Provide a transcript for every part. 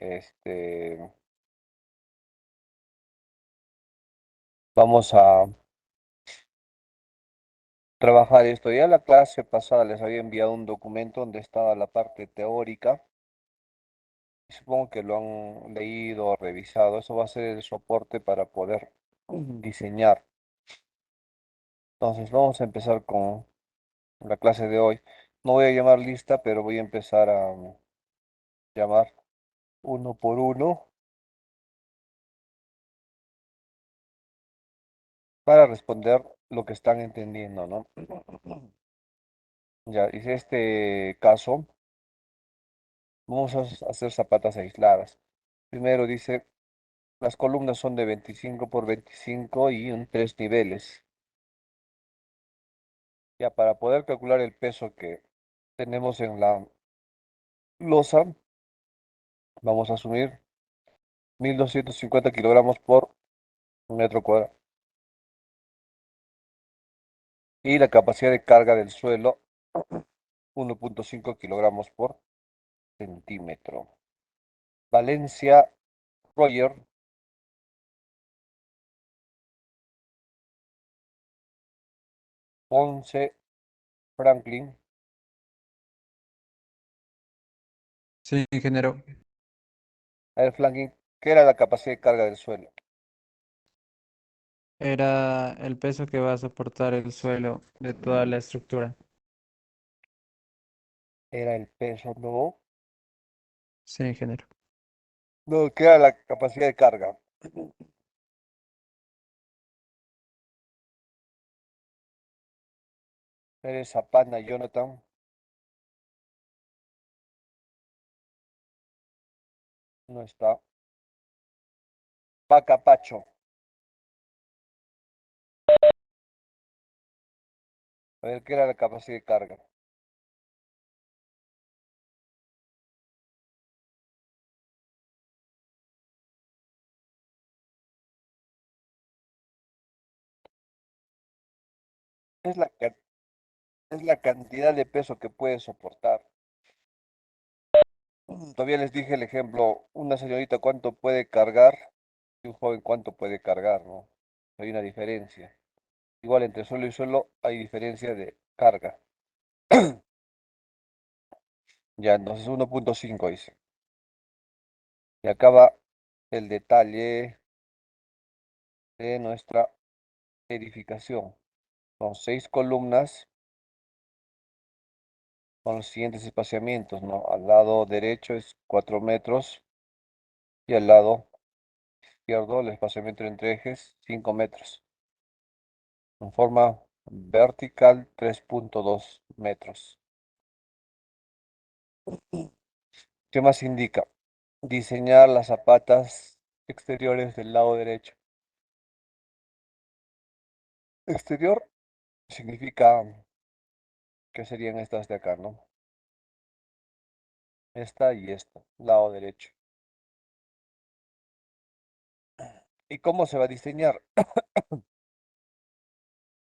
Este, vamos a trabajar esto. Ya la clase pasada les había enviado un documento donde estaba la parte teórica. Supongo que lo han leído o revisado. Eso va a ser el soporte para poder diseñar. Entonces vamos a empezar con la clase de hoy. No voy a llamar lista, pero voy a empezar a llamar uno por uno para responder lo que están entendiendo, ¿no? Ya, hice este caso. Vamos a hacer zapatas aisladas. Primero dice, las columnas son de 25 por 25 y en 3 niveles. Ya, para poder calcular el peso que tenemos en la losa, vamos a asumir 1250 kilogramos por metro cuadrado. Y la capacidad de carga del suelo, 1,5 kilogramos por centímetro. Valencia Roger, Ponce Franklin. Sí, ingeniero. A ver, Franklin, ¿qué era la capacidad de carga del suelo? Era el peso que va a soportar el suelo de toda la estructura. Era el peso, ¿no? Sí, ingeniero. No, ¿qué era la capacidad de carga? Eres Zapana, Jonathan. No está. Paca Pacho. A ver, ¿qué era la capacidad de carga? Es la, es la cantidad de peso que puede soportar. Todavía les dije el ejemplo, una señorita cuánto puede cargar y un joven cuánto puede cargar, ¿no? Hay una diferencia. Igual entre suelo y suelo hay diferencia de carga. Ya, entonces 1,5 dice. Y acaba el detalle de nuestra edificación. Son 6 columnas con los siguientes espaciamientos, ¿no? Al lado derecho es 4 metros y al lado izquierdo el espaciamiento entre ejes 5 metros. En forma vertical 3,2 metros. ¿Qué más indica? Diseñar las zapatas exteriores del lado derecho. Exterior significa que serían estas de acá, ¿no? Esta y esta, lado derecho. ¿Y cómo se va a diseñar?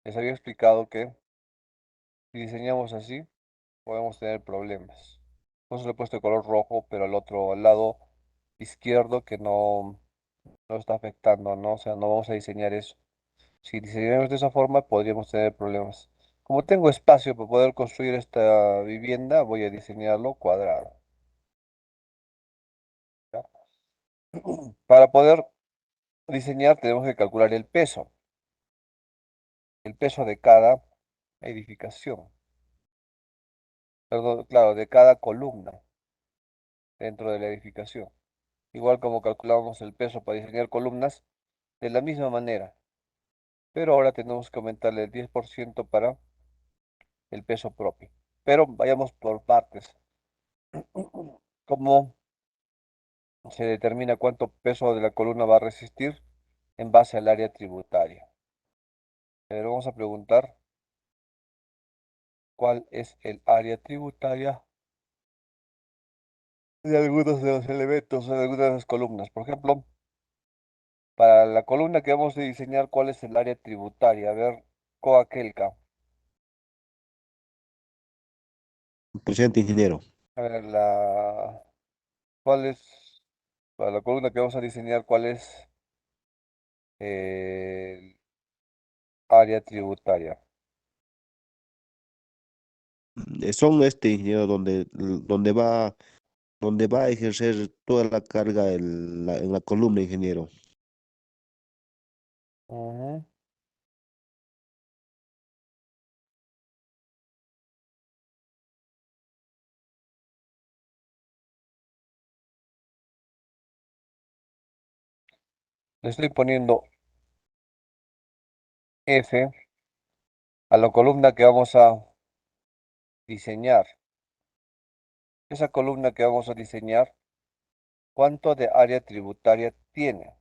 Les había explicado que si diseñamos así, podemos tener problemas. No se le he puesto de color rojo, pero al otro al lado izquierdo que no está afectando, ¿no? O sea, no vamos a diseñar eso. Si diseñamos de esa forma, podríamos tener problemas. Como tengo espacio para poder construir esta vivienda, voy a diseñarlo cuadrado. ¿Ya? Para poder diseñar, tenemos que calcular el peso de cada edificación, perdón, claro, de cada columna dentro de la edificación. Igual como calculamos el peso para diseñar columnas, de la misma manera. Pero ahora tenemos que aumentarle el 10% para el peso propio. Pero vayamos por partes. ¿Cómo se determina cuánto peso de la columna va a resistir? En base al área tributaria. Pero vamos a preguntar cuál es el área tributaria de algunos de los elementos, de algunas de las columnas. Por ejemplo, para la columna que vamos a diseñar, ¿cuál es el área tributaria? A ver, Coaquelca. Presente, ingeniero. A ver, ¿cuál es? Para la columna que vamos a diseñar, ¿cuál es el área tributaria? Son ingeniero, donde va a ejercer toda la carga en la columna, ingeniero. Ujú. Le estoy poniendo F a la columna que vamos a diseñar. Esa columna que vamos a diseñar, ¿cuánto de área tributaria tiene?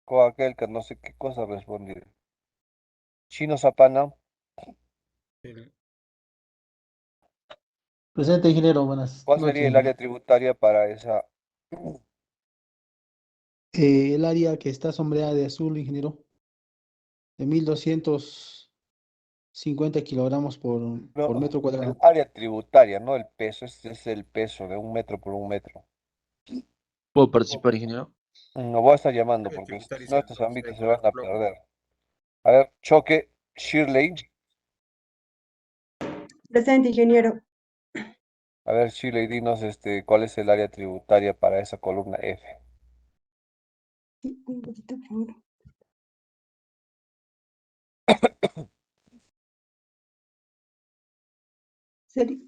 Con aquel que no sé qué cosa responder. Chino Zapana, El- Presente, ingeniero, buenas ¿cuál noches, sería el área ingeniero. tributaria para esa? El área que está sombreada de azul, ingeniero, de 1250 kilogramos por No, metro el cuadrado. área tributaria, no el peso. Este es el peso de un metro por un metro. ¿Puedo participar, ingeniero? No voy a estar llamando Área porque si tributaria no serían estos dos. ámbitos se Por van a ejemplo, perder. A ver, Choque, Shirley. Presente, ingeniero. A ver, Shirley, dinos cuál es el área tributaria para esa columna F. Sí, un poquito, por favor. Seri-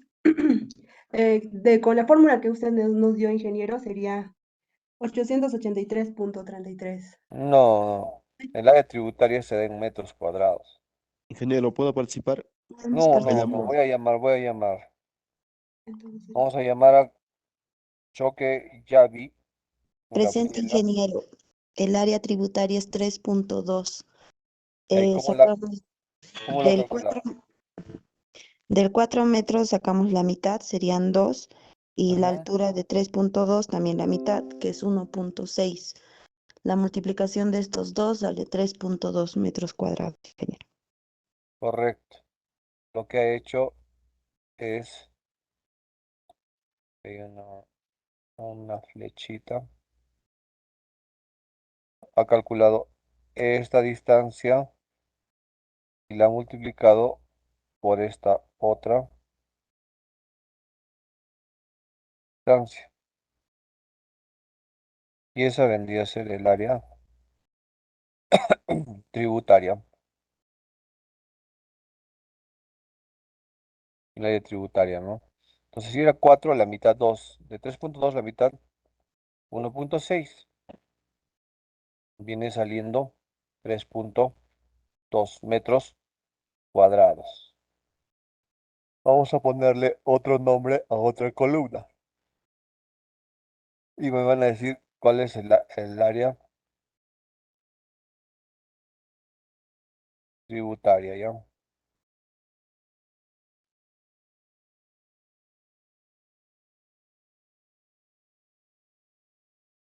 con la fórmula que usted nos dio, ingeniero, sería 883.33. No, no. El área tributaria se da en metros cuadrados. Ingeniero, ¿puedo participar? Podemos No, Me no, participar. no. llamo. Voy a llamar. Entonces sería Vamos a llamar a Choque Yavi, Presente, Gabriela. ingeniero. El área tributaria es 3.2. Ahí, Sacamos cómo la del 4 calculamos? del 4 metros, sacamos la mitad, serían 2. Y la Ujú, altura de 3.2 también la mitad, que es 1.6. La multiplicación de estos dos sale 3.2 metros cuadrados, ingeniero. correcto. Lo que ha hecho es una flechita. Ha calculado esta distancia y la ha multiplicado por esta otra distancia. Y esa vendría a ser el área tributaria. El área tributaria, ¿no? Entonces, si era 4 la mitad 2 de 3.2 la mitad 1.6 viene saliendo 3.2 metros cuadrados. Vamos a ponerle otro nombre a otra columna. Y me van a decir cuál es el área tributaria, ¿ya?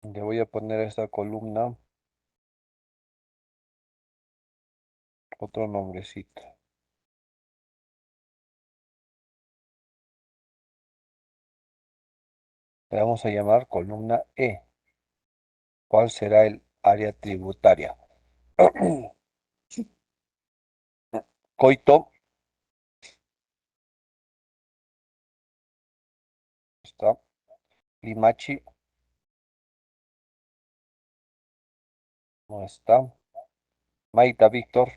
Le voy a poner a esta columna otro nombrecito. Le vamos a llamar columna E. ¿Cuál será el área tributaria? Coito, está. Limachi, no está. Maita Víctor,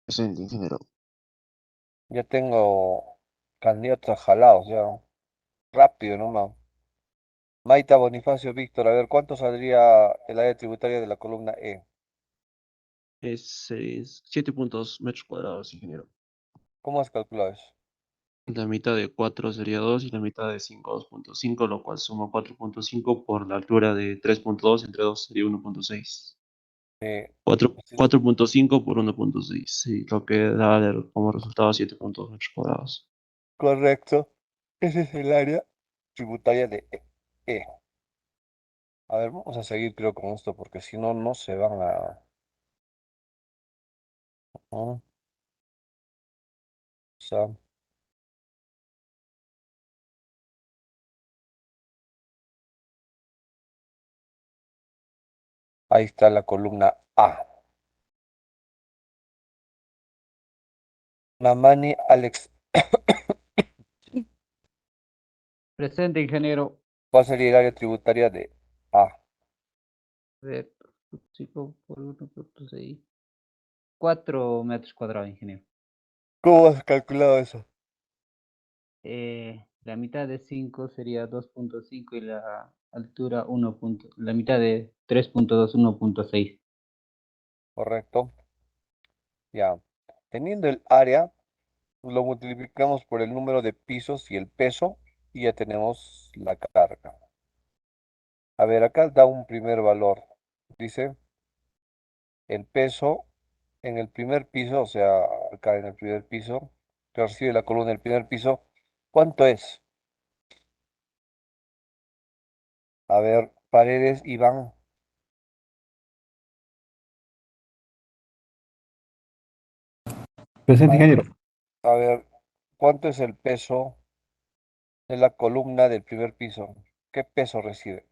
Presente, ingeniero. ya tengo candidatos jalados, ya. Rápido nomás. Maita Bonifacio Víctor, a ver, ¿cuánto saldría el área tributaria de la columna E? Es 7.2 metros cuadrados, ingeniero. ¿Cómo has calculado eso? La mitad de 4 sería 2 y la mitad de 5, 2.5, lo cual suma 4.5 por la altura de 3.2 entre 2 sería 1.6. Eh, 4.5 por 1.6, sí, lo que da como resultado 7.2 metros cuadrados. correcto. Ese es el área tributaria de E. A ver, vamos a seguir creo con esto porque si no, no se van a... ¿no? O sea, Ahí está la columna A. Mamani Alex, Presente, ingeniero. ¿cuál sería el área tributaria de A? A ver, 5 por 1.6. 4 metros cuadrados, ingeniero. ¿Cómo has calculado eso? La mitad de 5 sería 2.5 y la altura 1. La mitad de 3.2, 1.6. Correcto. Ya. Teniendo el área, lo multiplicamos por el número de pisos y el peso y ya tenemos la carga. A ver, acá da un primer valor. Dice el peso en el primer piso, o sea, acá en el primer piso, que recibe la columna del primer piso, ¿cuánto es? A ver, Paredes, Iván, Presente, ingeniero. a ver, ¿cuánto es el peso de la columna del primer piso? ¿Qué peso recibe?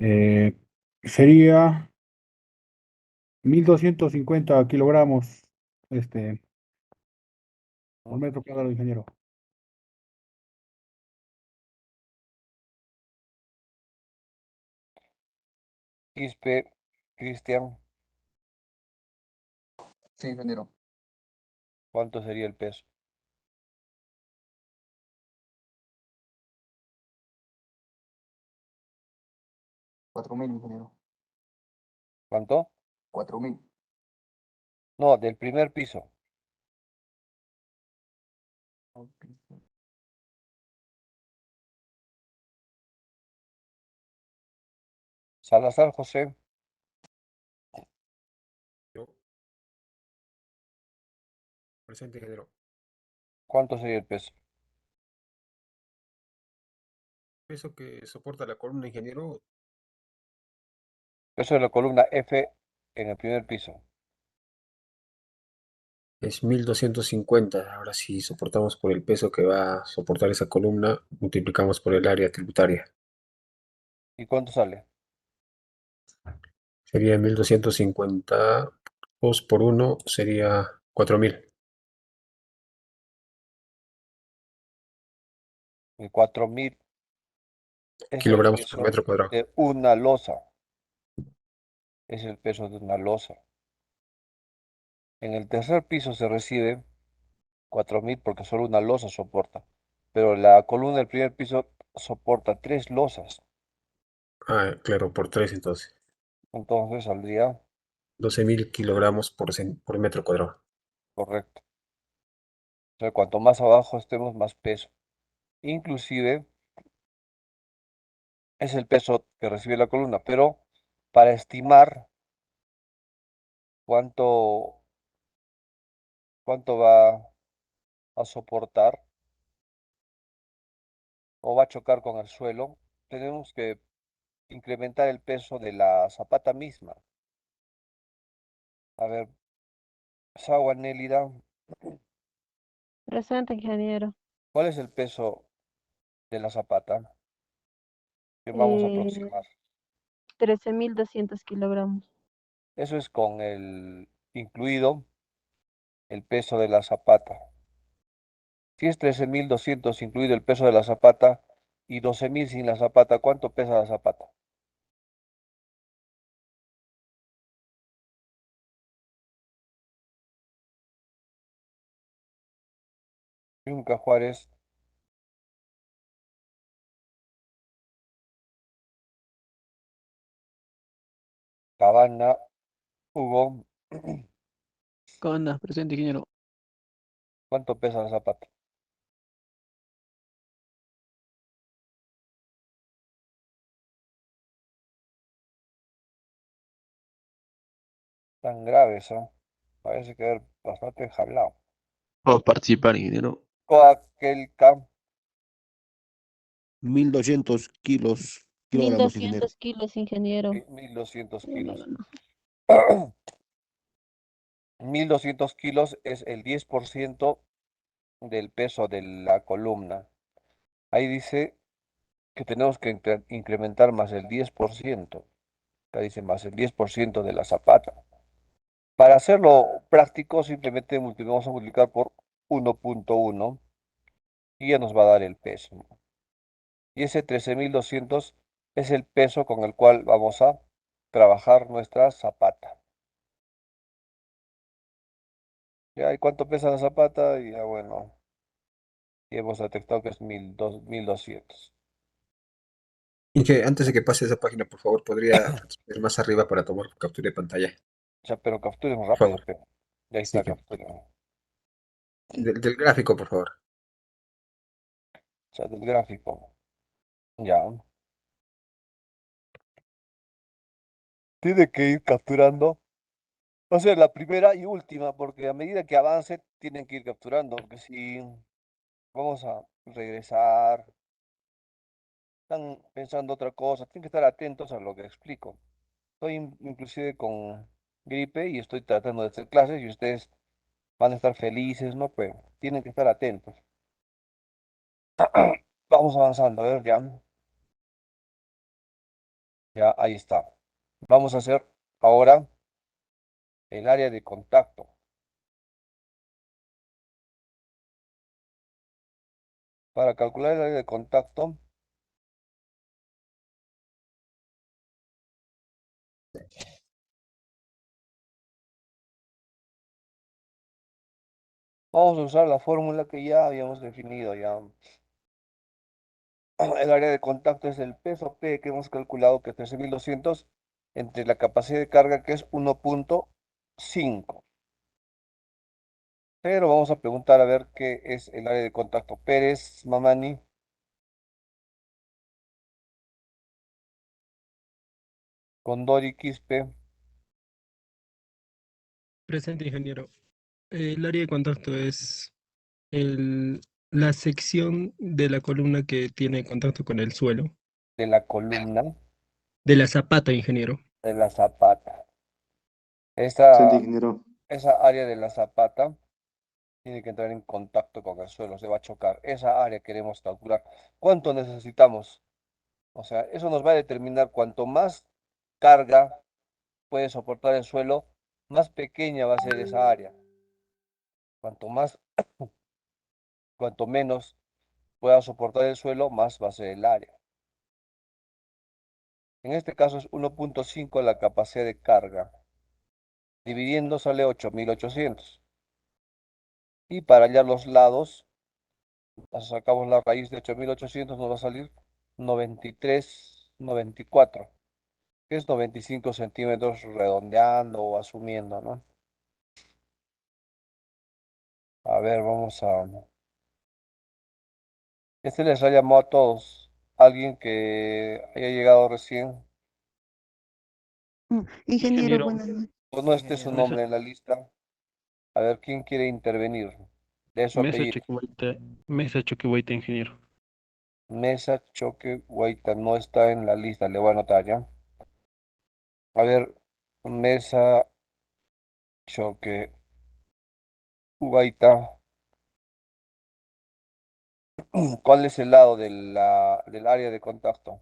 Eh, Sería 1250 kilogramos por metro cuadrado, ingeniero. Quispe, Cristian, Sí, ingeniero. ¿cuánto sería el peso? 4000, ingeniero. ¿Cuánto? 4000. No, del primer piso. Salazar José, Presente, ingeniero. ¿cuánto sería el peso? Peso que soporta la columna, ingeniero, Peso de la columna F en el primer piso. es 1250. Ahora, si soportamos por el peso que va a soportar esa columna, multiplicamos por el área tributaria. ¿Y cuánto sale? Sería 1250. 2 por 1 sería 4000 El 4000 es el kilogramos por peso metro cuadrado. de una losa. Es el peso de una losa. En el tercer piso se recibe 4000 porque solo una losa soporta. Pero la columna del primer piso soporta 3 losas. Ah, claro, por 3 entonces. Entonces saldría 12.000 kilogramos por metro cuadrado. correcto. O sea, cuanto más abajo estemos, más peso. Inclusive es el peso que recibe la columna. Pero para estimar cuánto, cuánto va a soportar o va a chocar con el suelo, tenemos que incrementar el peso de la zapata misma. A ver, Sawa Nélida, Presente, ingeniero. ¿cuál es el peso de la zapata que vamos a Eh, aproximar? 13.200 kilogramos. Eso es con el incluido el peso de la zapata. Si es 13.200 incluido el peso de la zapata y 12.000 sin la zapata, ¿cuánto pesa la zapata? Yunca Juárez, Cabana, Hugo, Conda, presente, ingeniero. ¿cuánto pesa la zapata? Tan grave eso. Parece que haber bastante jalado. Puedo participar, ingeniero. Coaquelca, 1200 kilogramos, ingeniero. 1.200 kilos, ingeniero. 1.200 No, kilos. no, no. 1.200 kilos es el 10% del peso de la columna. Ahí dice que tenemos que incrementar más el 10%. Acá dice más el 10% de la zapata. Para hacerlo práctico, simplemente vamos a multiplicar por 1.1 y ya nos va a dar el peso. Y ese 13.200 es el peso con el cual vamos a trabajar nuestra zapata. ¿Ya? ¿Y cuánto pesa la zapata? Y ya bueno, y hemos detectado que es 1.200. Y que antes de que pase esa página, por favor, podría ir más arriba para tomar captura de pantalla. Ya, pero capturemos Por rápido, favor. pero ya Sí, está que, capturado. del gráfico, por favor. O sea, del gráfico. Ya. Tiene que ir capturando. O sea, la primera y última, porque a medida que avance, tienen que ir capturando. Porque si vamos a regresar, están pensando otra cosa, tienen que estar atentos a lo que explico. Estoy inclusive con gripe y estoy tratando de hacer clases y ustedes van a estar felices, ¿no? Pero tienen que estar atentos. Vamos avanzando, a ver, ya. Ya, ahí está. Vamos a hacer ahora el área de contacto. Para calcular el área de contacto, vamos a usar la fórmula que ya habíamos definido ya. El área de contacto es el peso P que hemos calculado que es 13.200 entre la capacidad de carga que es 1.5. Pero vamos a preguntar a ver qué es el área de contacto. Pérez, Mamani, Condori, Quispe, Presente, ingeniero. El área de contacto es la sección de la columna que tiene contacto con el suelo. de la columna, De la zapata, ingeniero. de la zapata. Presente, Esa, ingeniero. esa área de la zapata tiene que entrar en contacto con el suelo, se va a chocar. Esa área queremos calcular. ¿Cuánto necesitamos? O sea, eso nos va a determinar cuanto más carga puede soportar el suelo, más pequeña va a ser esa área. Cuanto más, cuanto menos pueda soportar el suelo, más va a ser el área. En este caso es 1.5 la capacidad de carga. Dividiendo sale 8.800. Y para hallar los lados, sacamos la raíz de 8.800, nos va a salir 93,94, que es 95 centímetros redondeando o asumiendo, ¿no? A ver, vamos a... Este les ha llamado a todos. Alguien que haya llegado recién, Ingeniero, Ingeniero, buenas noches. o no esté su Mesa, nombre en la lista. A ver, ¿quién quiere intervenir? De su Mesa apellido. Choquehuayta, Mesa Choquehuayta, ingeniero. Mesa Choque Guaita no está en la lista, le voy a anotar ya. A ver, Mesa Choque Guaita. ¿Cuál es el lado del área de contacto?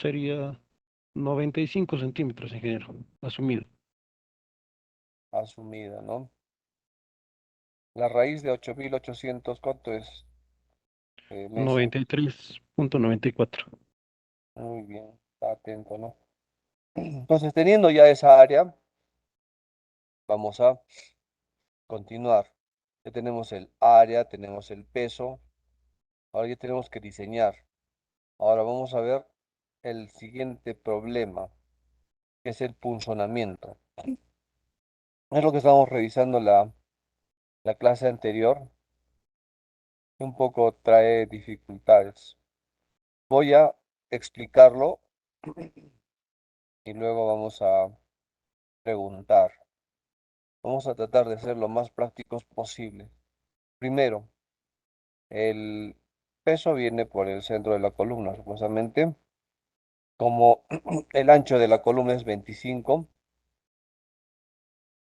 Sería 95 centímetros, ingeniero. Asumido. Asumida, ¿no? La raíz de 8.800, ¿cuánto es? Mesa. 93,94. Muy bien, está atento, ¿no? Entonces, teniendo ya esa área, vamos a continuar. Ya tenemos el área, tenemos el peso. Ahora ya tenemos que diseñar. Ahora vamos a ver el siguiente problema, que es el punzonamiento. Es lo que estábamos revisando la clase anterior. Un poco trae dificultades. Voy a explicarlo y luego vamos a preguntar. Vamos a tratar de ser lo más prácticos posible. Primero, el peso viene por el centro de la columna, supuestamente. Como el ancho de la columna es 25,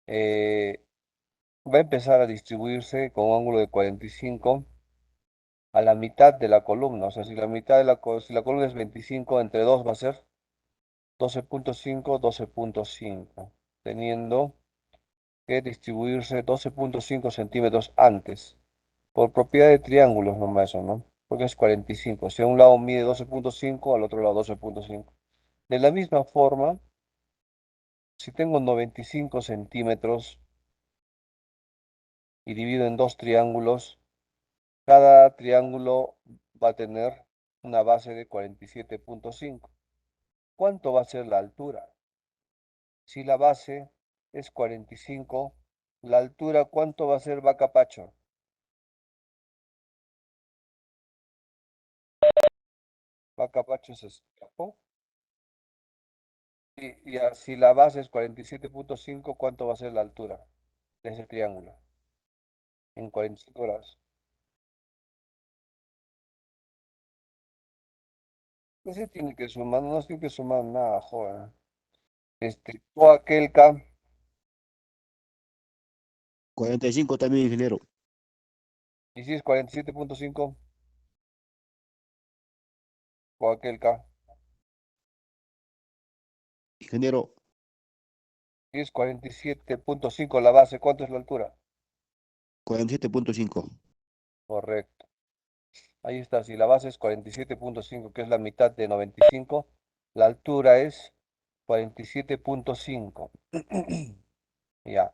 eh, va a empezar a distribuirse con un ángulo de 45 a la mitad de la columna. O sea, si la mitad de si la columna es 25, entre 2 va a ser 12.5, 12.5, teniendo que distribuirse 12.5 centímetros antes. Por propiedad de triángulos nomás eso, ¿no? Porque es 45. Si a un lado mide 12.5, al otro lado 12.5. De la misma forma, si tengo 95 centímetros y divido en dos triángulos, cada triángulo va a tener una base de 47.5. ¿Cuánto va a ser la altura? Si la base es 45, la altura, ¿cuánto va a ser, Vaca Pacho? Vaca Pacho se escapó. Y ya, si la base es 47.5, ¿cuánto va a ser la altura de ese triángulo? En 45 grados. No se tiene que sumar, no se tiene que sumar nada, joder. Coaquelca, 45 también, ingeniero. y si es 47.5, Coaquelca, Ingeniero, si es 47.5 la base, ¿cuánto es la altura? 47.5. Correcto. Ahí está, si la base es 47.5, que es la mitad de 95, la altura es 47.5. Ya.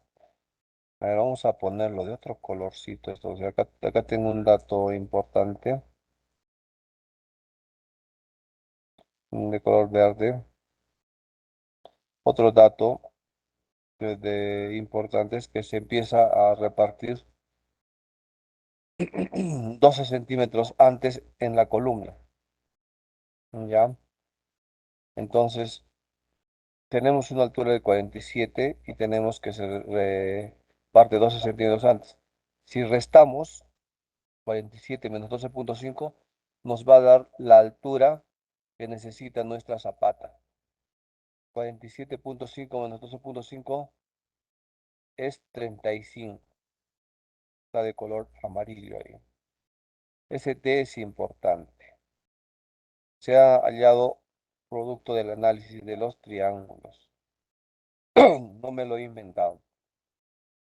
A ver, vamos a ponerlo de otro colorcito esto. O sea, acá tengo un dato importante de color verde. Otro dato importante es que se empieza a repartir 12 centímetros antes en la columna. ¿Ya? Entonces, tenemos una altura de 47 y tenemos que se reparte 12 centímetros antes. Si restamos 47 menos 12.5, nos va a dar la altura que necesita nuestra zapata. 47.5 menos 12.5 es 35. Está de color amarillo ahí. Ese T es importante. Se ha hallado producto del análisis de los triángulos. No me lo he inventado.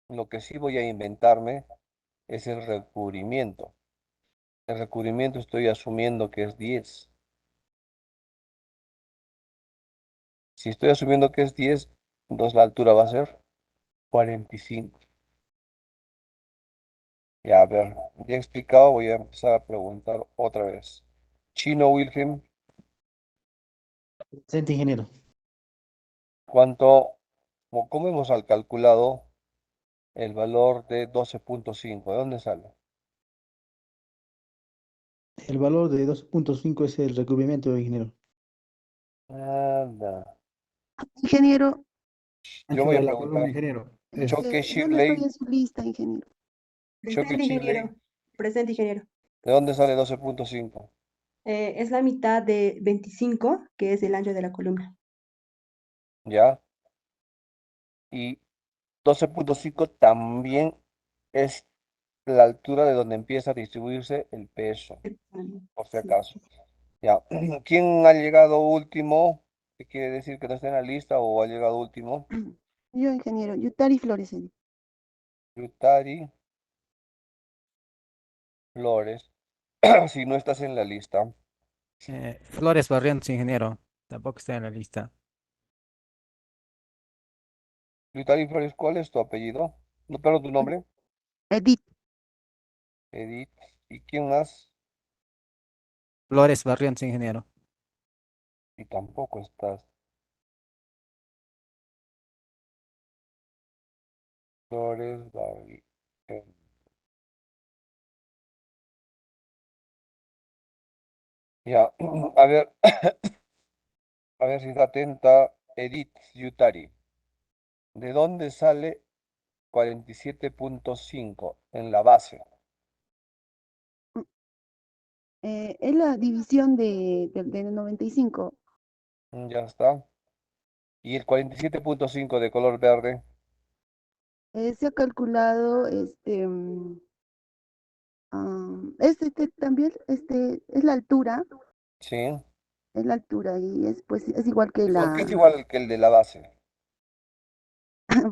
Lo que sí voy a inventarme es el recubrimiento. El recubrimiento estoy asumiendo que es 10. Si estoy asumiendo que es 10, entonces la altura va a ser 45. Ya, a ver, ya he explicado, voy a empezar a preguntar otra vez. Chino Wilhelm, Presente, ingeniero. ¿cuánto, o cómo hemos calculado el valor de 12.5? ¿De dónde sale? El valor de 12.5 es el recubrimiento, ingeniero. Nada. Ingeniero, Yo Ancho voy a de la columna, preguntar. ingeniero. Choque yo no estoy Shirley, en su lista, ingeniero. Choque Presente, Shirley, ingeniero. Presente, ingeniero. ¿de dónde sale 12.5? Es la mitad de 25, que es el ancho de la columna. ¿Ya? Y 12.5 también es la altura de donde empieza a distribuirse el peso, por si Sí. acaso. Ya. ¿Quién ha llegado último? ¿Qué quiere decir que no está en la lista o ha llegado último? Yo, ingeniero, Yutari Flores. Yutari Flores. Si no estás en la lista. Flores Barrientos, ingeniero. Tampoco está en la lista. Yutari Flores, ¿cuál es tu apellido? No, pero tu nombre. Edith. Edith. ¿Y quién más? Flores Barrientos, ingeniero. Y tampoco estás. Flores Barri. Ya, a ver si está atenta. Edith Yutari. ¿De dónde sale 47.5 en la base? Es la división de 95. Ya está. Y el 47.5 de color verde. Se ha calculado también, es la altura, Sí. y es igual que ¿Por qué es igual que el de la base?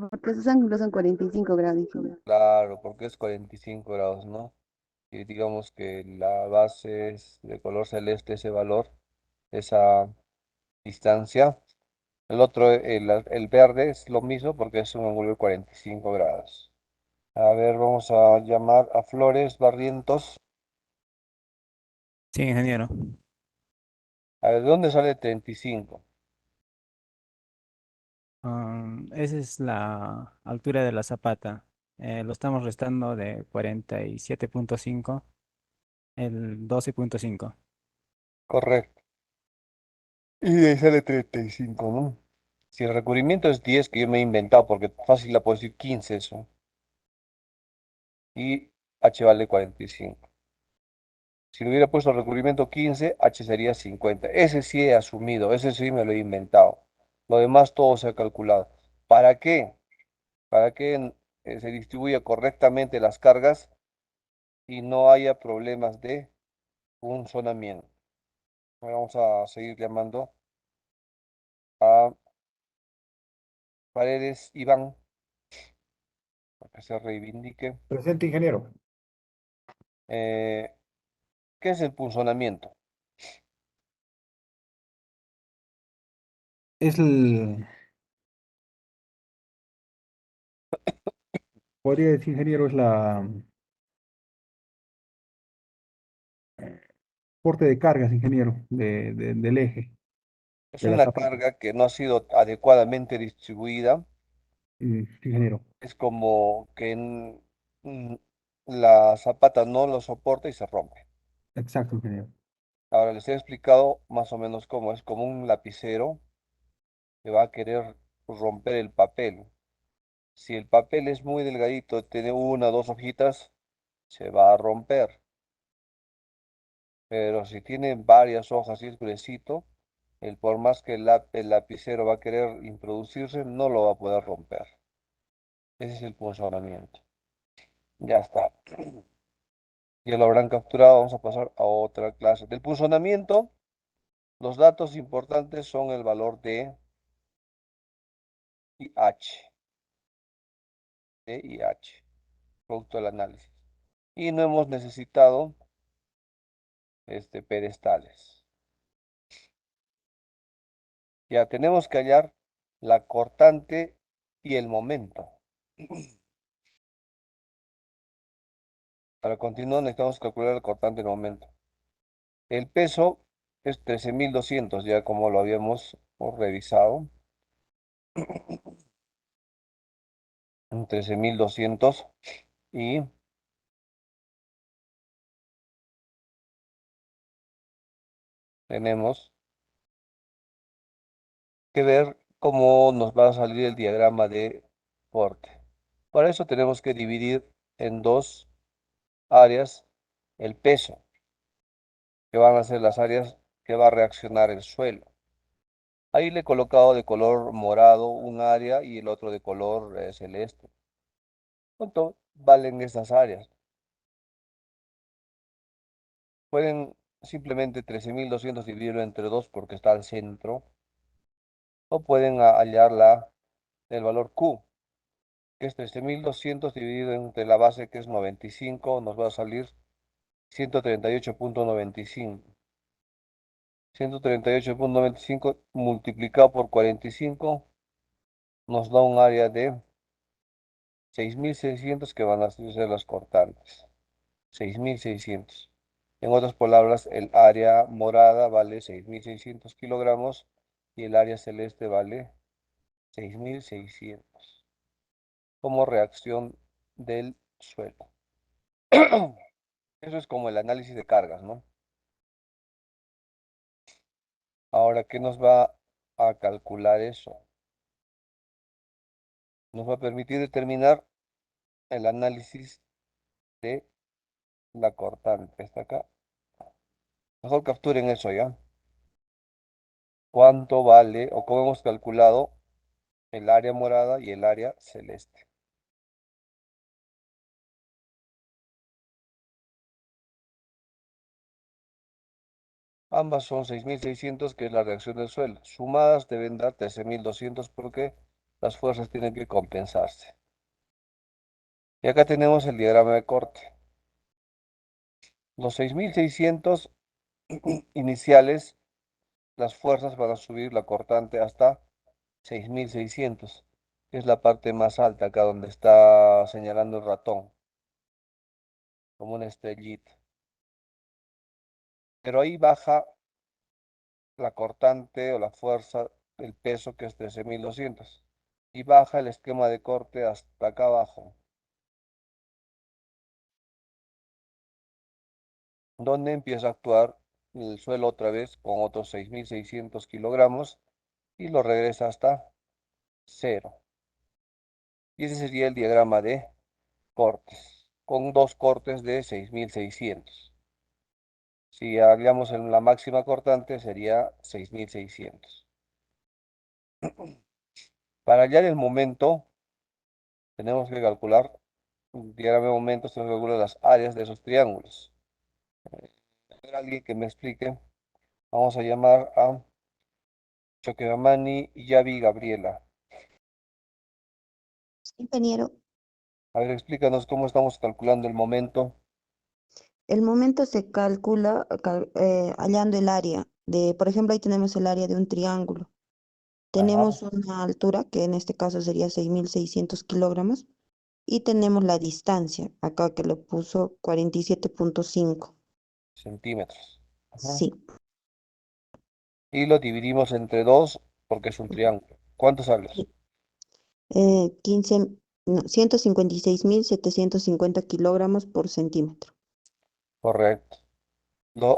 porque sus ángulos son 45 grados, ingeniero. Claro, porque es 45 grados, ¿no? Y digamos que la base es de color celeste, ese valor, esa distancia. El otro, el verde es lo mismo porque es un ángulo de 45 grados. A ver, vamos a llamar a Flores Barrientos. Sí, ingeniero. A ver, ¿de dónde sale 35? Esa es la altura de la zapata. Lo estamos restando de 47.5, el 12.5. Correcto. Y de ahí sale 35, ¿no? Si el recubrimiento es 10, que yo me he inventado, porque fácil la puedo decir 15 eso. Y H vale 45. Si le hubiera puesto recubrimiento 15, H sería 50. Ese sí he asumido, ese sí me lo he inventado. Lo demás todo se ha calculado. ¿Para qué? Para que se distribuya correctamente las cargas y no haya problemas de funcionamiento. Vamos a seguir llamando a Paredes Iván, para que se reivindique. Presente, ingeniero. Eh, ¿Qué es el punzonamiento? Es el, podría decir, ingeniero, es la porte de cargas, ingeniero, del eje, Es de la una zapata. carga que no ha sido adecuadamente distribuida. Sí, ingeniero. Es como que la zapata no lo soporta y se rompe. Exacto, ingeniero. Ahora les he explicado más o menos cómo es, como un lapicero que va a querer romper el papel. Si el papel es muy delgadito, tiene una o dos hojitas, se va a romper. Pero si tiene varias hojas y es gruesito, por más que el lapicero va a querer introducirse, no lo va a poder romper. Ese es el funcionamiento. Ya está. Ya lo habrán capturado. Vamos a pasar a otra clase. Del funcionamiento, los datos importantes son el valor de y H. D y H. Producto del análisis. Y no hemos necesitado pedestales. Ya tenemos que hallar la cortante y el momento. Para continuar necesitamos calcular el cortante y el momento. El peso es 13.200, ya como lo habíamos revisado. 13.200 y tenemos que ver cómo nos va a salir el diagrama de corte. Para eso tenemos que dividir en dos áreas el peso, que van a ser las áreas que va a reaccionar el suelo. Ahí le he colocado de color morado un área y el otro de color celeste. ¿Cuánto valen estas áreas? Pueden simplemente 13.200 dividirlo entre 2 porque está al centro, o pueden hallar el valor Q, que es 13.200 dividido entre la base que es 95, nos va a salir 138.95. 138.95 multiplicado por 45 nos da un área de 6.600 que van a ser las cortantes. 6.600. En otras palabras, el área morada vale 6.600 kilogramos y el área celeste vale 6.600 como reacción del suelo. Eso es como el análisis de cargas, ¿no? Ahora, ¿qué nos va a calcular eso? Nos va a permitir determinar el análisis de la cortante. Está acá. Mejor capturen eso ya. ¿Cuánto vale o cómo hemos calculado el área morada y el área celeste? Ambas son 6.600, que es la reacción del suelo. Sumadas deben dar 13.200 porque las fuerzas tienen que compensarse. Y acá tenemos el diagrama de corte. Los 6.600 iniciales, las fuerzas van a subir la cortante hasta 6.600, que es la parte más alta, acá donde está señalando el ratón, como una estrellita. Pero ahí baja la cortante o la fuerza, el peso, que es 13.200. Y baja el esquema de corte hasta acá abajo, donde empieza a actuar el suelo otra vez con otros 6.600 kilogramos y lo regresa hasta cero. Y ese sería el diagrama de cortes, con dos cortes de 6.600. Si hallamos en la máxima cortante sería 6.600. Para hallar el momento, tenemos que calcular, el diagrama de momentos, tenemos que calcular las áreas de esos triángulos. A ver, alguien que me explique. Vamos a llamar a Choqueramani Yavi Gabriela. Ingeniero, A ver, explícanos cómo estamos calculando el momento. el momento se calcula hallando el área de, por ejemplo, ahí tenemos el área de un triángulo. Tenemos Ajá, una altura, que en este caso sería 6.600 kilogramos, y tenemos la distancia, acá que lo puso 47.5. centímetros. Ajá. Sí, Y lo dividimos entre 2 porque es un triángulo. ¿Cuánto sale? sí. 15, no, 156.750 kilogramos por centímetro. Correcto.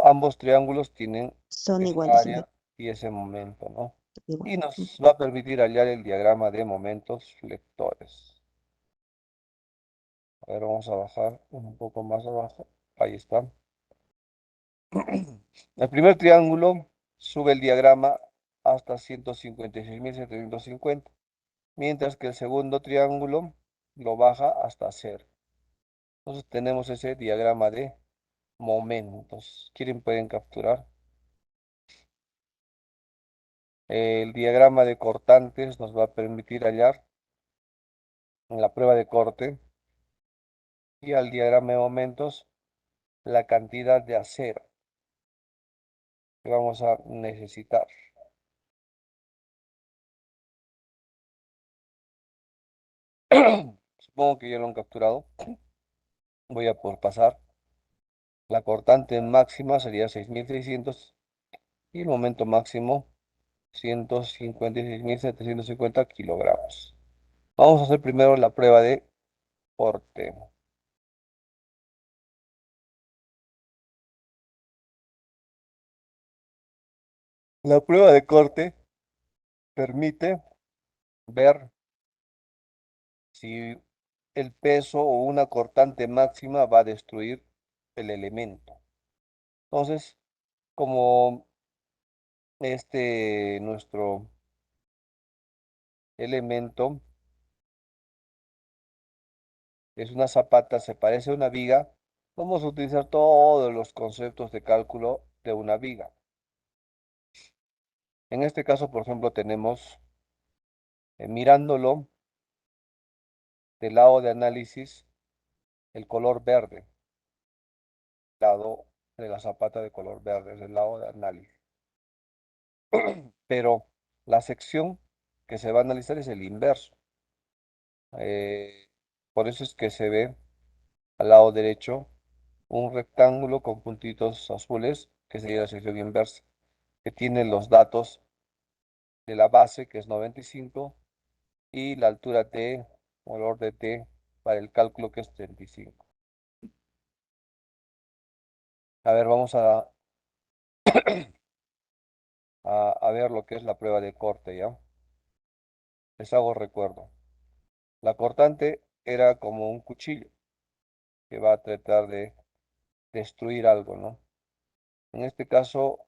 Ambos triángulos tienen Son esa iguales, sí, área y ese momento, ¿no? igual. Y nos va a permitir hallar el diagrama de momentos flectores. A ver, vamos a bajar un poco más abajo. Ahí está. El primer triángulo sube el diagrama hasta 156.750, mientras que el segundo triángulo lo baja hasta cero. Entonces tenemos ese diagrama de momentos. ¿Quieren? Pueden capturar. El diagrama de cortantes nos va a permitir hallar en la prueba de corte, y al diagrama de momentos la cantidad de acero que vamos a necesitar. Supongo que ya lo han capturado. Voy a por pasar. La cortante máxima sería 6.600 y el momento máximo 156.750 kilogramos. Vamos a hacer primero la prueba de corte. La prueba de corte permite ver si el peso o una cortante máxima va a destruir el elemento. Entonces, como nuestro elemento es una zapata, se parece a una viga, vamos a utilizar todos los conceptos de cálculo de una viga. En este caso, por ejemplo, tenemos, mirándolo del lado de análisis, el color verde, lado de la zapata de color verde, es el lado de análisis. Pero la sección que se va a analizar es el inverso. Por eso es que se ve al lado derecho un rectángulo con puntitos azules, que sería la sección inversa, que tiene los datos de la base, que es 95, y la altura T, valor de T, para el cálculo, que es 35. A ver, vamos a ver lo que es la prueba de corte, ¿ya? Les hago recuerdo. La cortante era como un cuchillo que va a tratar de destruir algo, ¿no? En este caso,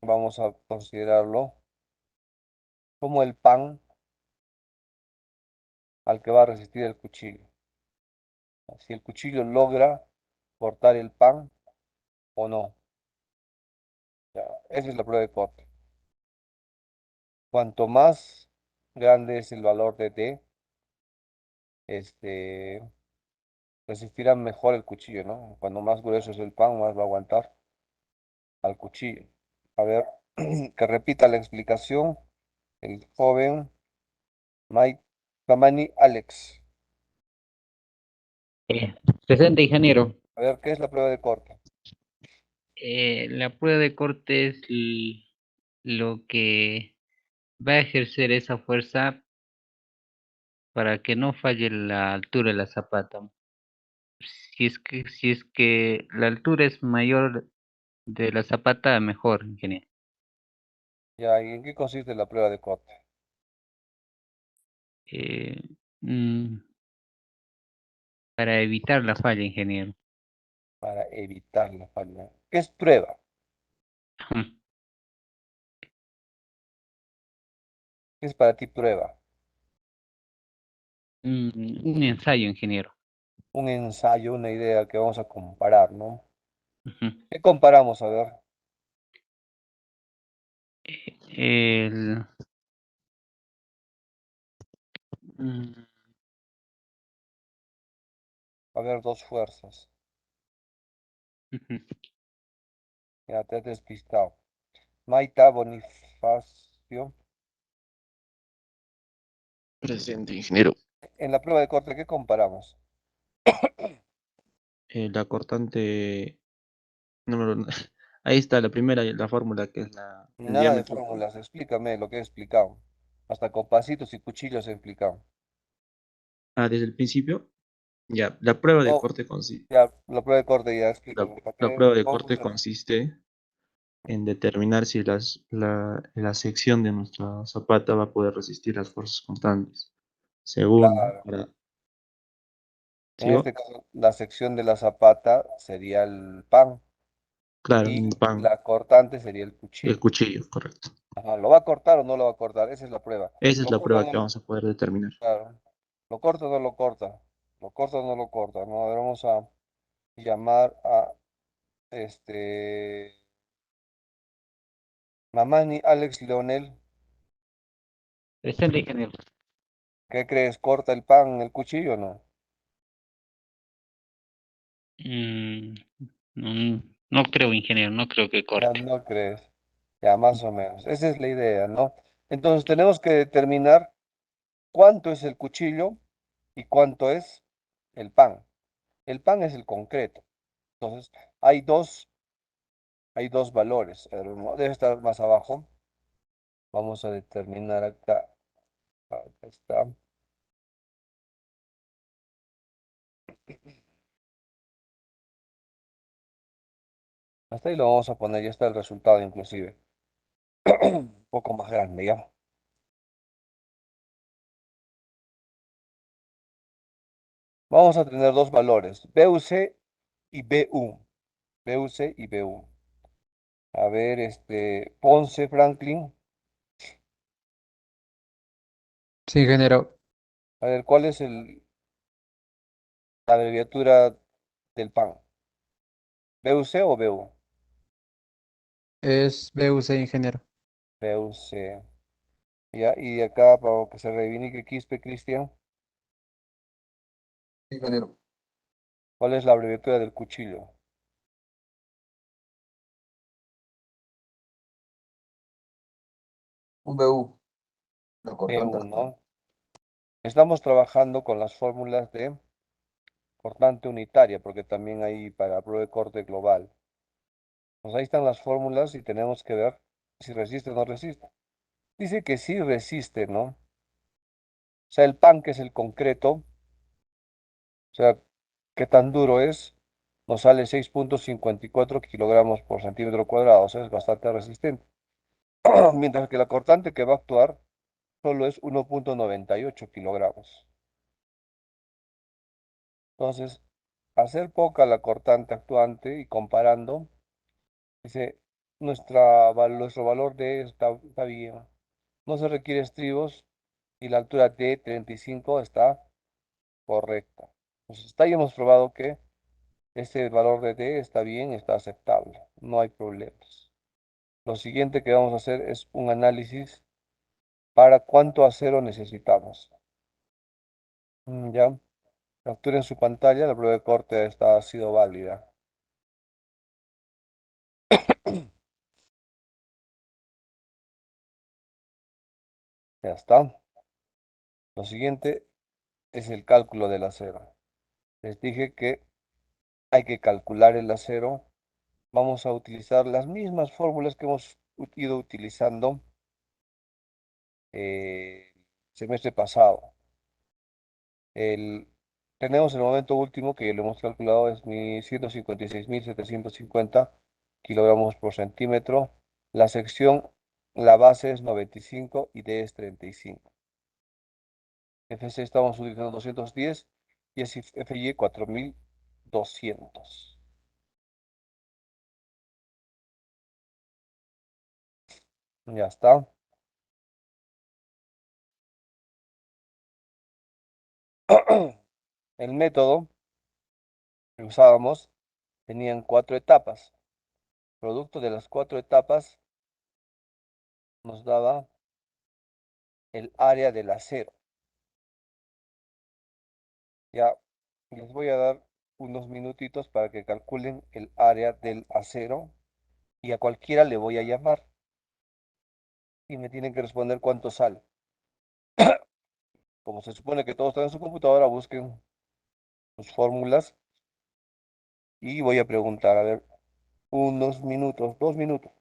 vamos a considerarlo como el pan al que va a resistir el cuchillo. Si el cuchillo logra cortar el pan o no. Ya, Esa es la prueba de corte. Cuanto más grande es el valor de D, resistirá mejor el cuchillo, ¿no? Cuando más grueso es el pan, más va a aguantar al cuchillo. A ver, que repita la explicación el joven Mike Kamani Alex. Presente, ingeniero. A ver, ¿qué es la prueba de corte? La prueba de corte es lo que va a ejercer esa fuerza para que no falle la altura de la zapata. Si es que la altura es mayor de la zapata, mejor, ingeniero. Ya, ¿y en qué consiste la prueba de corte? Eh, mm, para evitar la falla, ingeniero. Para evitar la falla. ¿Qué es prueba? ¿Qué es para ti prueba? Un ensayo, ingeniero. Un ensayo, una idea que vamos a comparar, ¿no? Ujú. ¿Qué comparamos? A ver, El, mm, a ver, dos fuerzas. ujú. Ya te has despistado. Maita Bonifacio. Presente, ingeniero. En la prueba de corte, ¿qué comparamos? La cortante número... Ahí está la primera, la fórmula que es el Nada de diámetro. fórmulas, explícame lo que he explicado. Hasta con pasitos y cuchillos he explicado. Desde el principio. Ya, la prueba de No, corte consiste. ya, la prueba de corte ya, La, explícame. ¿Para la qué? prueba de ¿Cómo corte funciona? consiste en determinar si la sección de nuestra zapata va a poder resistir las fuerzas constantes. Según, Claro. para, En ¿sigo? este caso, la sección de la zapata sería el pan Claro, y un pan, la cortante sería el el cuchillo. cuchillo, correcto. Ajá, ¿lo va a cortar o no lo va a cortar? Esa es la prueba. Esa es ¿Lo la corta o prueba no que lo vamos a poder determinar. claro. ¿Lo corta o no lo corta? ¿Lo corta o no lo corta? No, a ver, vamos a llamar a este Mamani Alex Leonel. Presente, ingeniero. ¿Qué crees? ¿Corta el pan el cuchillo o no? Mm, no creo, ingeniero, no creo que Ya corte. no crees. Ya más o menos. Esa es la idea, ¿no? Entonces tenemos que determinar cuánto es el cuchillo y cuánto es el pan. El pan es el concreto. Entonces, hay dos valores. A ver, debe estar más abajo. Vamos a determinar acá. Acá está. Hasta ahí lo vamos a poner. Ya está el resultado inclusive. Un poco más grande ya. Vamos a tener dos valores. BUC y BU. BUC y BU. A ver, Ponce Franklin. Sí, ingeniero. A ver, ¿cuál es la abreviatura del pan? ¿BUC o BU? Es BUC, ingeniero. BUC. Ya, y acá para que se reivindique Quispe, Cristian, Ingeniero. ¿cuál es la abreviatura del cuchillo? Un BU. La cortante. BU, ¿no? Estamos trabajando con las fórmulas de cortante unitaria, porque también hay para prueba de corte global. Pues ahí están las fórmulas y tenemos que ver si resiste o no resiste. Dice que sí resiste, ¿no? O sea, el pan, que es el concreto, o sea, qué tan duro es, nos sale 6,54 kilogramos por centímetro cuadrado, o sea, es bastante resistente. Mientras que la cortante que va a actuar solo es 1,98 kilogramos. Entonces, hacer poca la cortante actuante y comparando, dice, nuestro valor de está bien. No se requiere estribos y la altura de 35 está correcta. Entonces, hasta ahí hemos probado que este valor de D está bien, está aceptable. No hay problemas. Lo siguiente que vamos a hacer es un análisis para cuánto acero necesitamos. Ya, capturen su pantalla, la prueba de corte ha sido válida. Ya está. Lo siguiente es el cálculo del acero. Les dije que hay que calcular el acero. Vamos a utilizar las mismas fórmulas que hemos ido utilizando el semestre pasado. Tenemos el momento último que lo hemos calculado, es 156.750 kilogramos por centímetro. La sección, la base es 95 y D es 35. FC estamos utilizando 210 y es FY 4200. Ya está. El método que usábamos tenían 4 etapas. Producto de las 4 etapas nos daba el área del acero. Ya les voy a dar unos minutitos para que calculen el área del acero y a cualquiera le voy a llamar y me tienen que responder cuánto sale. Como se supone que todos están en su computadora, busquen sus fórmulas y voy a preguntar, a ver, unos minutos, 2 minutos.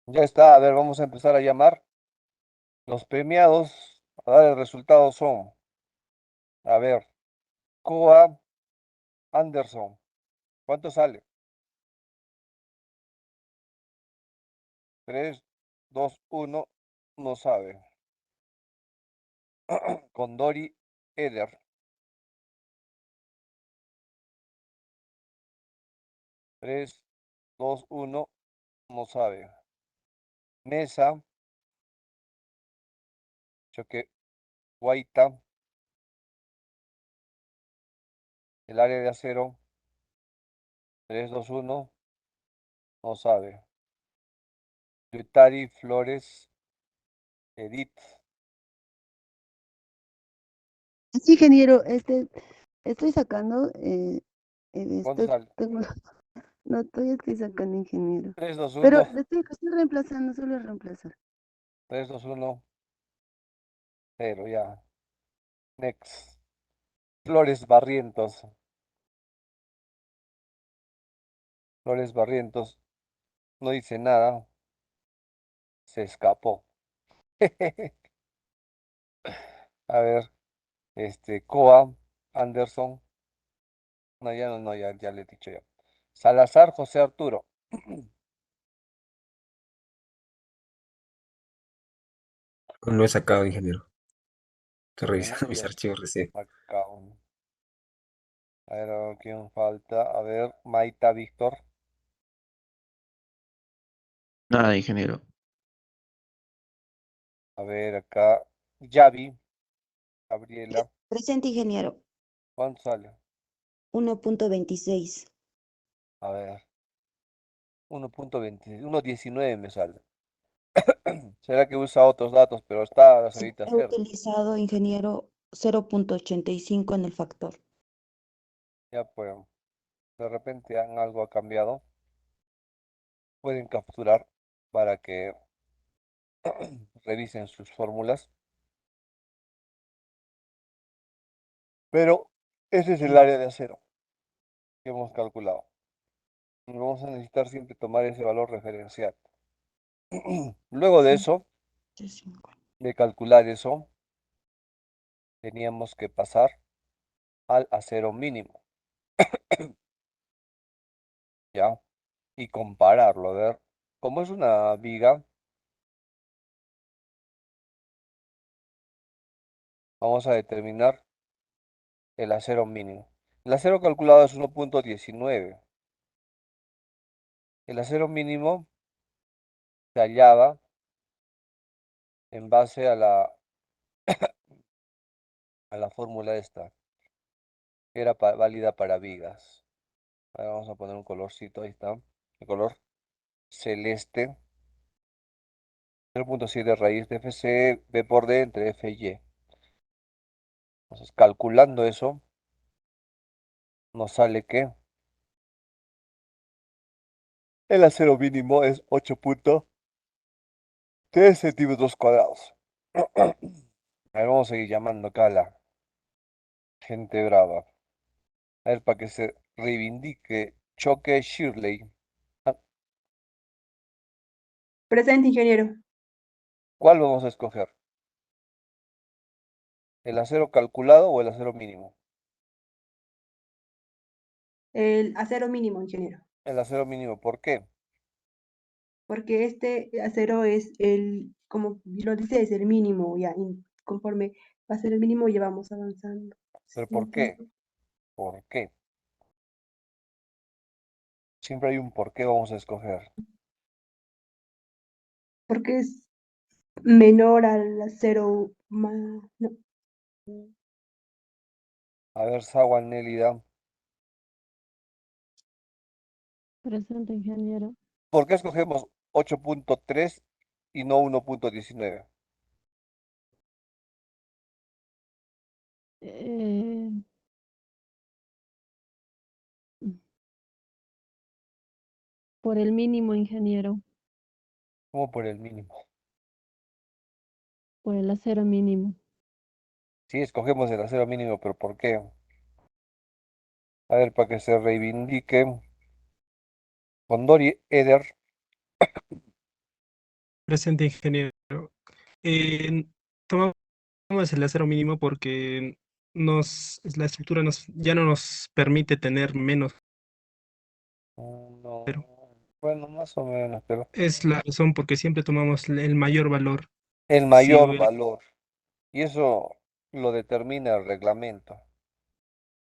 Ya está, a ver, vamos a empezar a llamar. Los premiados a dar el resultado son, a ver, Coa Anderson. ¿Cuánto sale? 3, 2, 1, no sabe. Condori Eder. 3, 2, 1, no sabe. Mesa, Choque Guaita, el área de acero, 3, 2, 1, no sabe. Yutari Flores, Edith, Sí, ingeniero, estoy sacando, ¿cuánto sale? no, todavía estoy sacando, ingeniero. 3, 2, Pero 1, estoy reemplazando, solo reemplazar. 3, 2, 1, 0, ya. Next. Flores Barrientos. Flores Barrientos. No dice nada. Se escapó. A ver, Coa, Anderson. No, ya no, no, ya le he dicho ya. Salazar José Arturo. Aún no he sacado, ingeniero. Estoy Porque no revisando mis se archivos recién. saca aún. A ver, ¿quién falta? A ver, Maita Víctor. Nada, ingeniero. A ver, acá. Yavi, Gabriela. Presente, ingeniero. ¿Cuánto sale? 1.26. A ver, 1.20, 1.19 me sale. Será que usa otros datos, pero está la Sí, señorita he cerca. utilizado, ingeniero, 0.85 en el factor. Ya pues, de repente algo ha cambiado. Pueden capturar para que revisen sus fórmulas. Pero ese es el área de acero que hemos calculado. Y vamos a necesitar siempre tomar ese valor referencial. Luego de eso, de calcular eso, teníamos que pasar al acero mínimo, ¿ya? Y compararlo, a ver. Como es una viga, vamos a determinar el acero mínimo. El acero calculado es 1.19. El acero mínimo se hallaba en base a la fórmula esta, que era válida para vigas. Ahora vamos a poner un colorcito, ahí está, el color celeste. 0.7 raíz de FC, B por D entre F y Y. Entonces, calculando eso, nos sale que el acero mínimo es 8.3 centímetros cuadrados. A ver, vamos a seguir llamando acá a la gente brava. A ver, para que se reivindique Choque Shirley. Ah, Presente, ingeniero. ¿cuál vamos a escoger? ¿El acero calculado o el acero mínimo? El acero mínimo, ingeniero. El acero mínimo, ¿por qué? Porque este acero es como lo dice, es el mínimo, ya, conforme va a ser el mínimo, ya vamos avanzando. ¿Pero ¿Me por qué? entiende? ¿Por qué? Siempre hay un por qué vamos a escoger. Porque es menor al acero más. No. A ver, Sawan Nélida. Presente, ingeniero. ¿Por qué escogemos 8.3 y no 1.19? Eh, por el mínimo, ingeniero, ¿Cómo por el mínimo? por el acero mínimo. Sí, escogemos el acero mínimo, pero ¿por qué? A ver, para que se reivindique. Condori Eder. Presente, ingeniero. Eh, tomamos el acero mínimo porque la estructura ya no nos permite tener menos. No, bueno, más o menos, pero Es la razón porque siempre tomamos el mayor valor. el Si mayor hubiera, valor. Y eso lo determina el reglamento.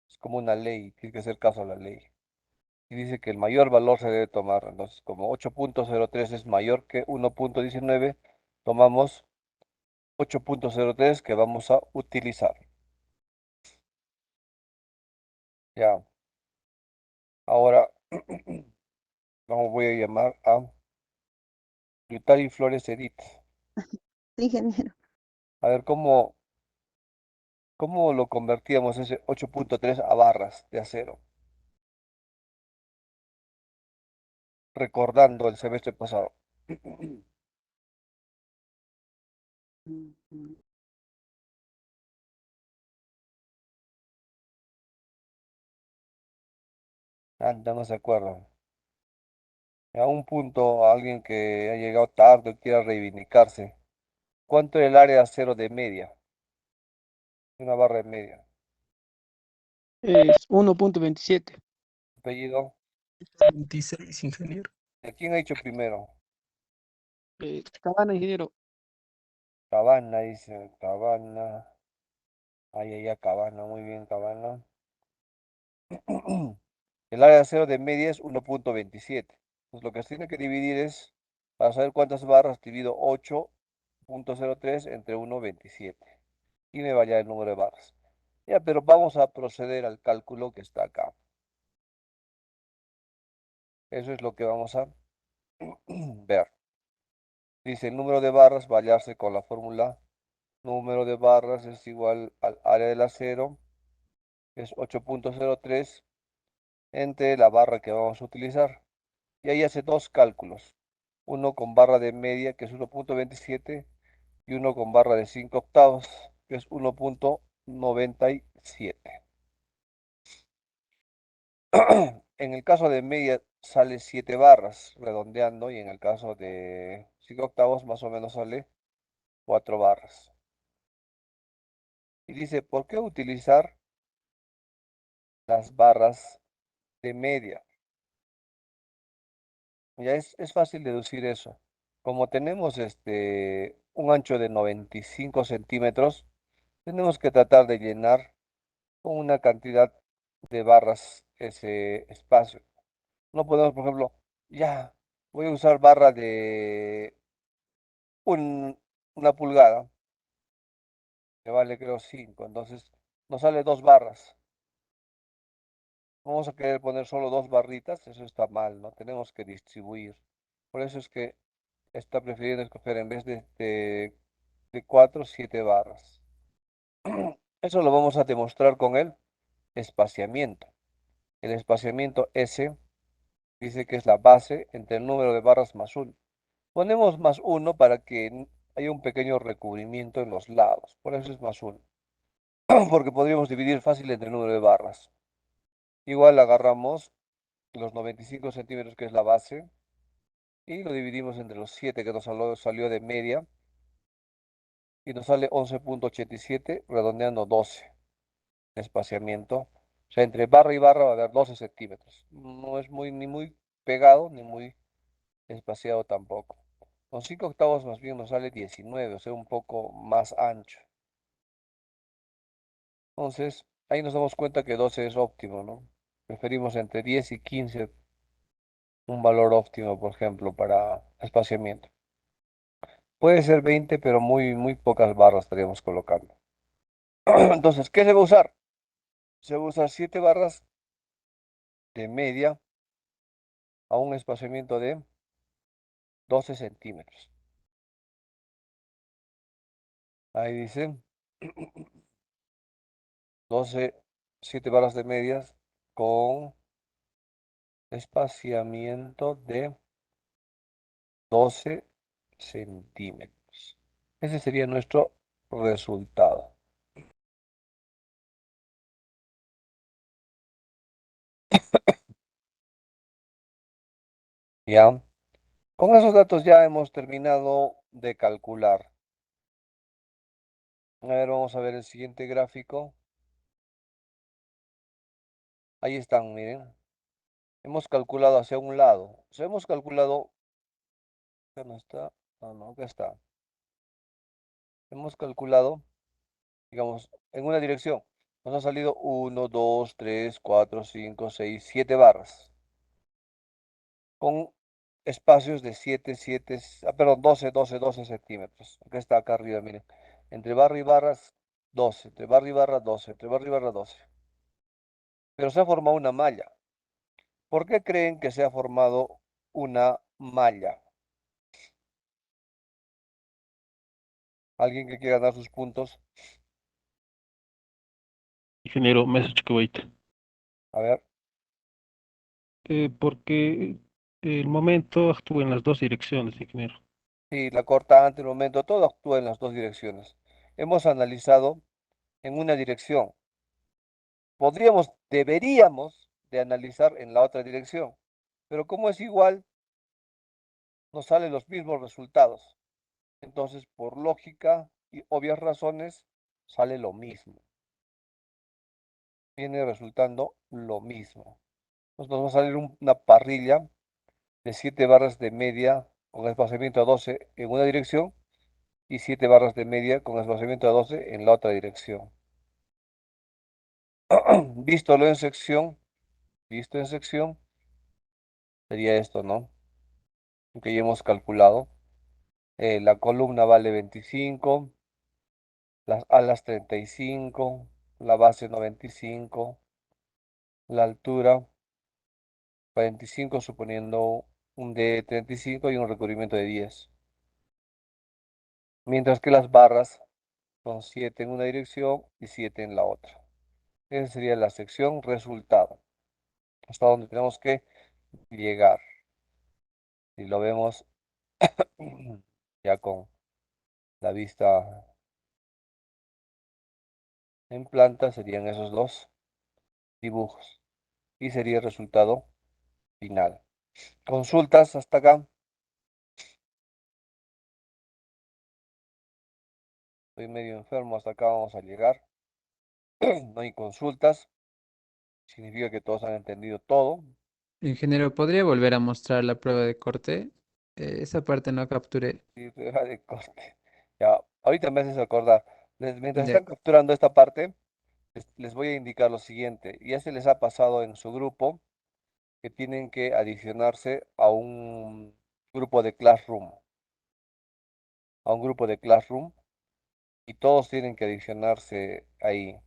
Es como una ley, tiene que hacer caso a la ley. Y dice que el mayor valor se debe tomar. Entonces, como 8.03 es mayor que 1.19, tomamos 8.03 que vamos a utilizar. Ya, ahora voy a llamar a Yutari Flores Edith. Sí, ingeniero. A ver, ¿cómo lo convertíamos ese 8.3 a barras de acero? Recordando el semestre pasado. Ya no se acuerdan. A un punto, alguien que ha llegado tarde o quiera reivindicarse. ¿Cuánto es el área de acero de media? Una barra de media. Es 1.27. Apellido. 26, ingeniero. ¿De quién ha dicho primero? Cabana, ingeniero. Cabana, dice. Cabana. Cabana. Muy bien, Cabana. El área de acero de media es 1.27. Pues lo que se tiene que dividir es, para saber cuántas barras, divido 8.03 entre 1.27. Y me vaya el número de barras. Ya, pero vamos a proceder al cálculo que está acá. Eso es lo que vamos a ver. Dice, el número de barras va a hallarse con la fórmula. Número de barras es igual al área del acero, es 8.03 entre la barra que vamos a utilizar. Y ahí hace dos cálculos. Uno con barra de media, que es 1.27, y uno con barra de 5 octavos, que es 1.97. En el caso de media sale 7 barras, redondeando, y en el caso de 5 octavos más o menos sale 4 barras. Y dice, ¿por qué utilizar las barras de media? Ya es fácil deducir eso. Como tenemos un ancho de 95 centímetros, tenemos que tratar de llenar con una cantidad de barras ese espacio. No podemos, por ejemplo, ya, voy a usar barra de una pulgada, que vale creo 5, entonces nos sale 2 barras. Vamos a querer poner solo 2 barritas, eso está mal, ¿no? Tenemos que distribuir. Por eso es que está prefiriendo escoger en vez de 4, 7 barras. Eso lo vamos a demostrar con el espaciamiento. El espaciamiento S dice que es la base entre el número de barras más 1. Ponemos más 1 para que haya un pequeño recubrimiento en los lados. Por eso es más 1. Porque podríamos dividir fácil entre el número de barras. Igual agarramos los 95 centímetros que es la base y lo dividimos entre los 7 que nos salió de media y nos sale 11.87 redondeando 12 de espaciamiento. O sea, entre barra y barra va a haber 12 centímetros. No es ni muy pegado ni muy espaciado tampoco. Con 5 octavos más bien nos sale 19, o sea, un poco más ancho. Entonces, ahí nos damos cuenta que 12 es óptimo, ¿no? Preferimos entre 10 y 15 un valor óptimo, por ejemplo, para espaciamiento. Puede ser 20, pero muy pocas barras estaríamos colocando. Entonces, ¿qué se va a usar? Se va a usar 7 barras de media a un espaciamiento de 12 centímetros. Ahí dice 12, 7 barras de medias con espaciamiento de 12 centímetros. Ese sería nuestro resultado. ¿Ya? Con esos datos ya hemos terminado de calcular. A ver, vamos a ver el siguiente gráfico. Ahí están, miren. Hemos calculado hacia un lado. O sea, hemos calculado. Acá no está. Ah, no, acá está. Hemos calculado, digamos, en una dirección. Nos ha salido 1, 2, 3, 4, 5, 6, 7 barras. Con espacios de 7, 7, perdón, 12, 12, 12 centímetros. Acá está, acá arriba, miren. Entre barra y barras, 12. Entre barra y barra, 12. Entre barra y barra, 12. Pero se ha formado una malla. ¿Por qué creen que se ha formado una malla? ¿Alguien que quiera dar sus puntos? Ingeniero Mesa Chicobaita. A ver, Porque el momento actúa en las dos direcciones, ingeniero. sí, la cortante, el momento, todo actúa en las dos direcciones. Hemos analizado en una dirección. Deberíamos de analizar en la otra dirección, pero como es igual, nos salen los mismos resultados. Entonces, por lógica y obvias razones, sale lo mismo. Viene resultando lo mismo. Entonces, nos va a salir una parrilla de 7 barras de media con espaciamiento a 12 en una dirección y 7 barras de media con espaciamiento a 12 en la otra dirección. Vístolo en sección, visto en sección, sería esto, ¿no? Lo que ya hemos calculado. La columna vale 25, las alas 35, la base 95, la altura 45 suponiendo un de 35 y un recubrimiento de 10. Mientras que las barras son 7 en una dirección y 7 en la otra. Esa sería la sección resultado, hasta donde tenemos que llegar. Si lo vemos ya con la vista en planta, serían esos dos dibujos y sería el resultado final. Consultas hasta acá. Estoy medio enfermo, hasta acá vamos a llegar. No hay consultas. Significa que todos han entendido todo. Ingeniero, ¿podría volver a mostrar la prueba de corte? Esa parte no capturé. Y prueba de corte. Ya, ahorita me haces acordar. Mientras Ya. están capturando esta parte, les voy a indicar lo siguiente. Ya se les ha pasado en su grupo que tienen que adicionarse a un grupo de Classroom. A un grupo de Classroom. Y todos tienen que adicionarse ahí.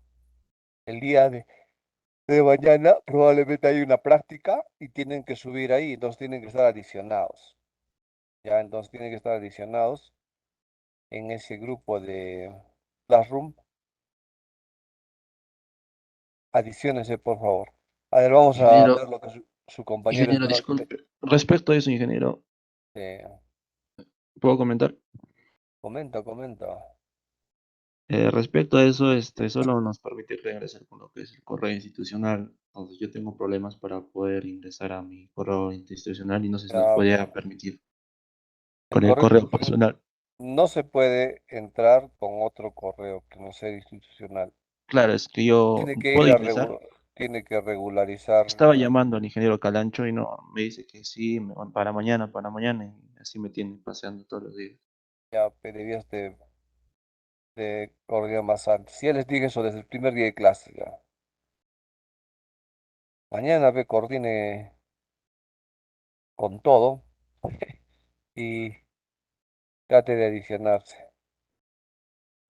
El día de mañana probablemente hay una práctica y tienen que subir ahí. Entonces tienen que estar adicionados. Ya, entonces tienen que estar adicionados en ese grupo de Classroom. Adiciónese, por favor. A ver, vamos a Ingeniero, ver lo que su compañero ingeniero, está. disculpe. Respecto a eso, ingeniero, eh, ¿puedo comentar? comenta, comenta. Respecto a eso, solo nos permite regresar con lo que es el correo institucional. Entonces, yo tengo problemas para poder ingresar a mi correo institucional y no sé si nos Ya, podría permitir el con el correo correo institucional personal. no se puede entrar con otro correo que no sea institucional. Claro, es que yo Tiene que ir puedo a ingresar. tiene que regularizar. Estaba llamando al ingeniero Calancho y no, me dice que sí, para mañana, y así me tienen paseando todos los días. Ya debías de coordinar más antes. Ya les dije eso desde el primer día de clase. Ya. Mañana coordine con todo y trate de adicionarse.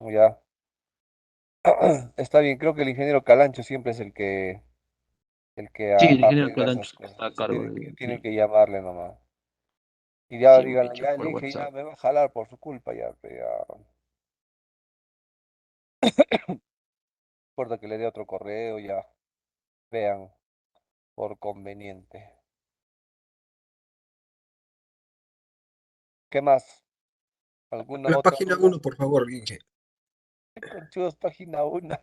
Ya. Está bien, creo que el ingeniero Calancho siempre es el que Sí, el ingeniero arregla esas Calancho cosas. está a cargo Tienen que llamarle nomás. Y ya sí, me ha díganle, dicho ya por elige, ya WhatsApp. me va a jalar por su culpa, ya, ya. Recuerda que le dé otro correo, ya vean por conveniente. ¿Qué más? ¿Alguna La otra página duda? 1, por favor, Inge. Conchudos, página 1.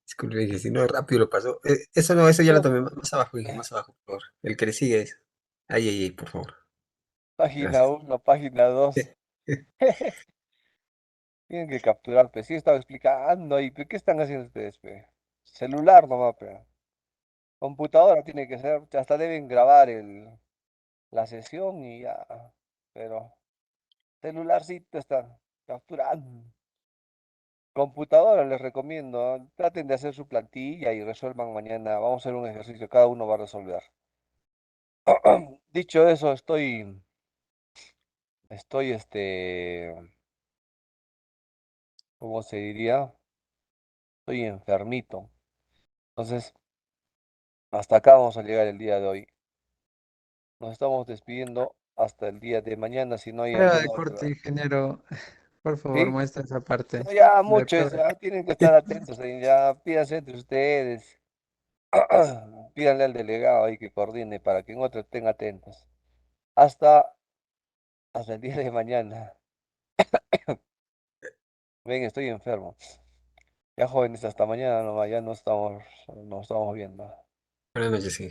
Disculpe, Inge, si no, rápido lo pasó. Eso no, eso ya lo No, tomé más abajo, Inge, más abajo, por favor. El que le sigue es. Ahí, ahí, ahí, por favor. página Gracias. 1, página 2. Tienen que capturar, pues sí estaba explicando y ¿qué están haciendo ustedes, pe? Celular nomás, pe. Computadora tiene que ser, hasta deben grabar la sesión y ya. Pero celularcito están capturando. Computadora les recomiendo, ¿ah? Traten de hacer su plantilla y resuelvan mañana. Vamos a hacer un ejercicio, cada uno va a resolver. Dicho eso, ¿cómo se diría? Estoy enfermito. Entonces, hasta acá vamos a llegar el día de hoy. Nos estamos despidiendo. hasta el día de mañana, si no hay Prueba de alguna corte, otra. ingeniero. Por favor, ¿Sí? muestra esa parte. No, ya De muchos, prueba. ya tienen que estar atentos ahí, ya pídanse entre ustedes. Pídanle al delegado ahí que coordine para que en otro estén atentos. Hasta, hasta el día de mañana. Ven, estoy enfermo. Ya jóvenes, hasta mañana nomás, ya nos estamos viendo. Buenas noches, sí.